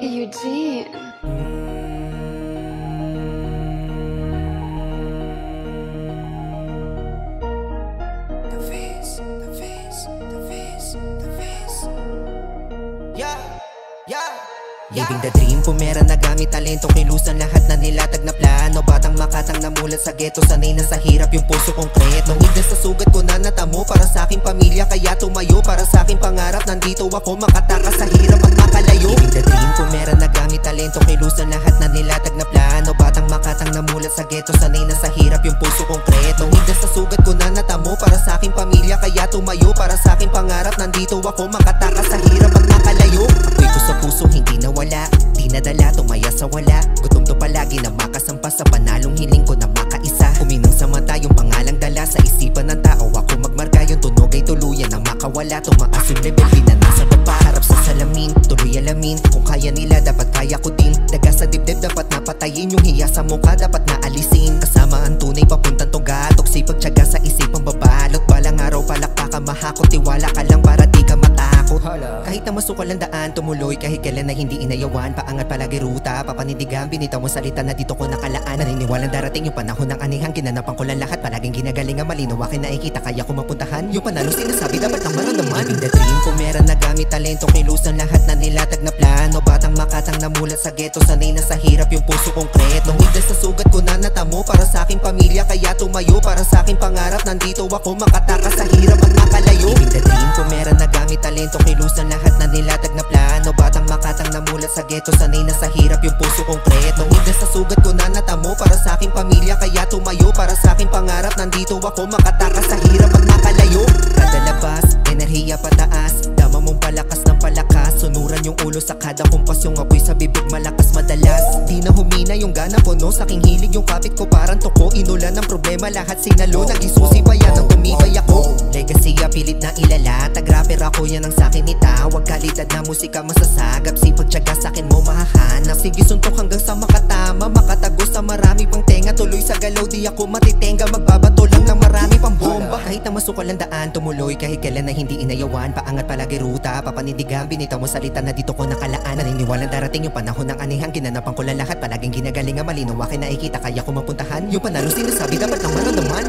Eugene. Living the dream, pumera na gamit talento, kilusan lahat na nilatag na plano. Batang makatang namulat sa ghetto, sanay na sa hirap yung puso konkreto. Higdas sa sugat ko na natamo para sa aking pamilya, kaya tumayo para sa aking pangarap. Nandito ako makatakas sa hirap at makalayo. Living the dream, pumera na gamit talento, kilusan lahat na nilatag na plano. Batang makatang namulat sa ghetto, sanay na sa hirap yung puso konkreto. Higdas sa sugat ko na natamo para sa aking pamilya, kaya tumayo para sa aking pangarap. Nandito ako makatakas sa hirap at makalayo. Apoy ko sa puso hindi nawala, di nadala, tumaya sa wala. Gutom to palagi na makasampas sa panalong hiling ko na makaisa. Uminang sa mata yung pangalang dala sa isipan ng tao. Ako magmarka yung tunog ay tuluyan na makawala. Tumaas yung level, di na nasa baba, harap sa salamin. Tuloy alamin, kung kaya nila dapat kaya ko din. Daga sa dibdib dapat napatayin, yung hiya sa mukha dapat naalisin. Kasama ang tunay papuntang tugatok, sipag tiyaga sa isipang babalot. Balang araw palakpakan mahakot, tiwala ka lang para di ka matakot. Kahit na masukal ang daan, tumuloy kahit kailan na hindi inayawan. Paangat palagi ruta, papanindigan, binitaw mo salita na dito ko nakalaan. Naniniwalang darating yung panahon ng anihan, kinanapan ko lang lahat. Palaging ginagaling ang malinaw, akin nakikita kaya ko mapuntahan. Yung panalo sinasabi dapat ang maramdaman. Living the dream, pumera na gamit talento, kilusan lahat na nilatag na plano. Batang makatang namulat sa ghetto, sanay na sa hirap yung puso konkreto. Higdas sa sugat ko na natamo para sa aking pamilya, kaya tumayo para sa aking pangarap. Nandito ako makatakas sa hirap at makalayo. Living the dream, pumera na gamit talento, kilusan lahat na nilatag na plano. Batang makatang namulat sa ghetto, sanay na sa hirap yung puso konkreto. Higdas sa sugat ko na natamo para sa aking pamilya, kaya tumayo para sa aking pangarap. Nandito ako makatakas sa hirap at makalayo. Kada labas, enerhiya pataas, dama mong palakas ng palakas. Sunuran yung ulo sa kada kumpas, yung apoy sa bibig malakas madalas. Di na humina yung gana ko no, sa aking hilig yung kapit ko parang toko. Inulan ng problema lahat sinalo, nag-isusi pa yan ang tumibay ako. Legacy pilit na ilalatag, rapper ako yan ang sakin itawag. Kalidad na musika masasagap, sipag tiyaga sakin mo mahahanap. Sige suntok hanggang sa makatama, makatagos sa marami pang tenga. Tuloy sa galaw di ako matitenga, magbabato lang ng marami pang bomba. Kahit na masukal ang daan, tumuloy kahit kailan na hindi inayawan. Paangat palagi ruta, papanindigan, binitaw mo salita na dito ko nakalaan. Naniniwalang darating yung panahon ng anihan, kinanapan ko lang lahat. Palaging ginagaling ang malinaw, akin nakikita kaya ko mapuntahan. Yung panalo sinasabi dapat ang maramdaman.